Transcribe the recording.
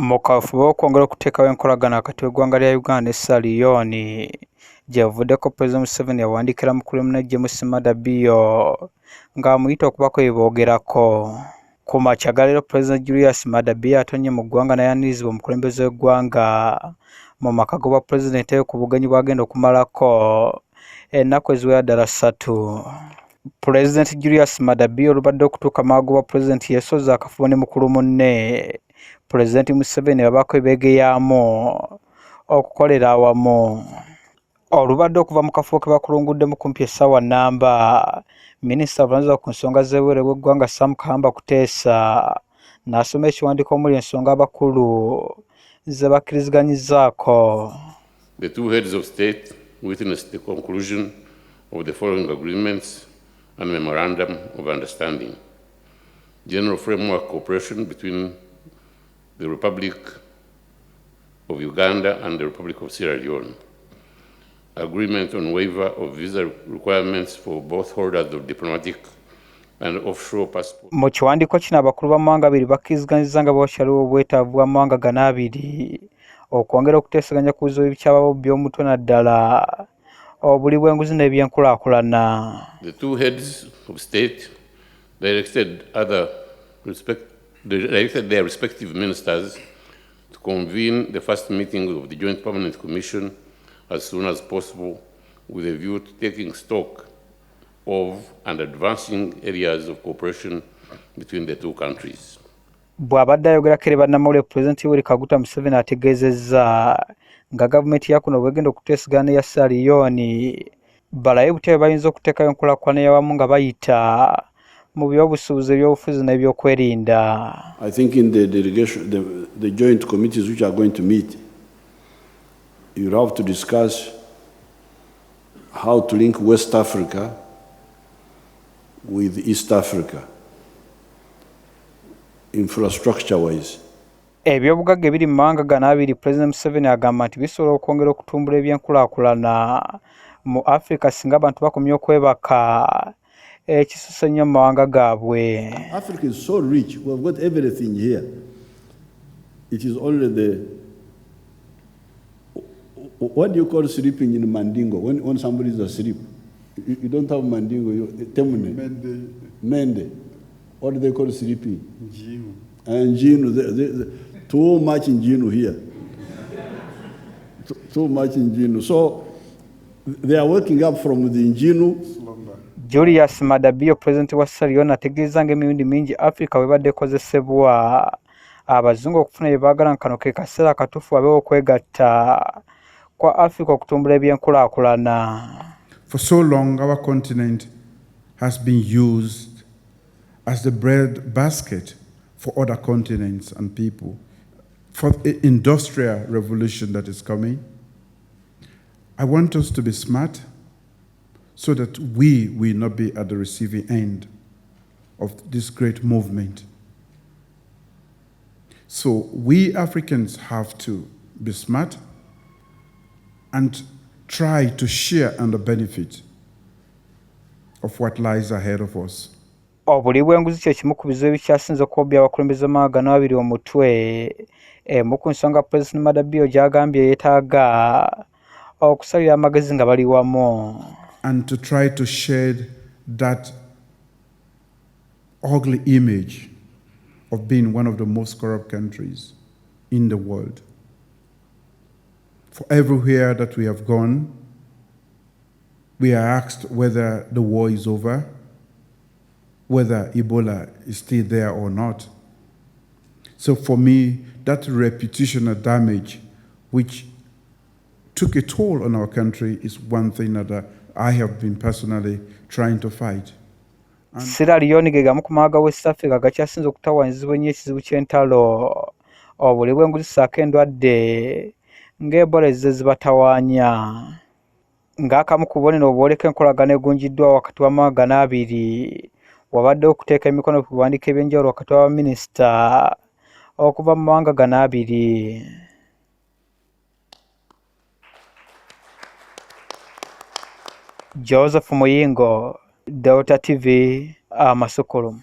mu kafubo okwongera okuteekawo enkolagana wakati w'eggwanga lya Uganda ne Leone gyevuddeko Pulezidenti Museveni yawandiikira mukulu munne Maada Bio ng'amuyita okubako bye boogerako. Ku makya ga leero Pulezidenti Julius Maada Bio atonye mu ggwanga n'ayanirizibwa omukulembeze w'eggwanga mu maka g'obwa pulezidenti ku bugennyi bw'agenda okumalako ennaku eziwera ddala ssatu. Pulezidenti Julius Maada Bio olubadde okutuuka mu mago bwa pulezidenti yeesozza akafubo ne mukulu munne Pulezidenti Museveni babaako beegeyaamu okukolera awamu. Olubadde okuva mu kafubo ke bakulunguddemu kumpi essaawa nnamba, minisita avunaanyizibwa ku nsonga z'ebweru w'eggwanga bateesa n'asoma ekiwandiiko omuli ensonga abakulu ze bakkiriziganyizaako. The two heads of state witnessed the conclusion of the following agreements and memorandum of understanding: general framework cooperation between the Republic of Uganda and the Republic of Sierra Leone, agreement on waiver of visa requirements for both holders of diplomatic and offshore passports. Mu kiwandiiko kino abakulu b'amawanga abiri bakkiriziganyiza nga bwakyaliwo obwetaavu bw'amawanga gano abiri okwongera okuteesaganya ku bizibu ebikyababo by'omutwe na ddala obuli bw'enguzi n'eby'enkulaakulana. The two heads of state directed their respective ministers to convene the first meeting of the Joint Permanent Commission as soon as possible with a view to taking stock of and advancing areas of cooperation between the two countries. Bw'abadde ayogerako eri bannamawulire Pulezidenti Yoweri Kaguta Museveni ategeezezza nga gavumenti yakuno bw'egenda okuteesagana ne Leone balabe butya bayinza okuteekayo enkulaakulana y'awamu nga bayita mu by'obusuubuzi, eby'obufuzi n'eby'okwerinda. I think in the delegation, the joint committees which are going to meet, you have to discuss how to link West Africa with East Africa, infrastructure-wise. Ebyobugagga ebiri mu mawanga gano abiri Pulezidenti Museveni agamba nti bisobola okwongera okutumbula eby'enkulaakulana mu Africa singa abantu bakomye okwebaka ekisusse ennyo mu mawanga gaabwe. Africa is so rich, we've got everything here. It is only what do you call sleeping in Mandingo? When somebody is asleep, you don't have Mandingo, Temune, Mende. What do they call sleeping? Njinu. And Njinu, too much in Njinu here. Too much in Njinu. So they are waking up from the Njinu. Julius Maada Bio, Pulezidenti wa Leone, ategeeza ng'emirundi mingi Africa webadde ekozesebwa abazungu okufuna bye baagala nga kano ke kaseera akatuufu babeewo okwegatta kwa Africa okutumbula eby'enkulaakulana. For so long, our continent has been used as the bread basket for other continents and people. For the industrial revolution that is coming, I want us to be smart so that we will not be at the receiving end of this great movement. So we Africans have to be smart and try to share in the benefit of what lies ahead of us. Obuli bw'enguzi kye kimu ku bizibu ebikyasinze okubbya abakulembeze b'amawanga gano abiri omutwe emu ku nsonga Pulezidenti Maada Bio gy'agambye yeetaaga okusalira amagezi nga bali wamu. And to try to shed that ugly image of being one of the most corrupt countries in the world. For everywhere that we have gone, we are asked whether the war is over, whether Ebola is still there or not. So for me, that reputational damage which took a toll on our country is one thing that I have been personally trying to fight. Sierra Leone ge gamu ku mawanga West Africa gakyasinze okutawaanyizibwa ennyo ekizibu ky'entalo obuli bw'enguzi ssaako endwadde ng'Ebola ezize zibatawaanya. Ng'akamu ku bubonero obwoleka enkolagana egunjiddwa wakati w'amawanga gano abiri wabadde okuteeka emikono ku biwandiiko eby'enjawulo wakati w'abaminisita okuva mu mawanga gano abiri. Joseph Muyingo, Delta TV, Masukulu.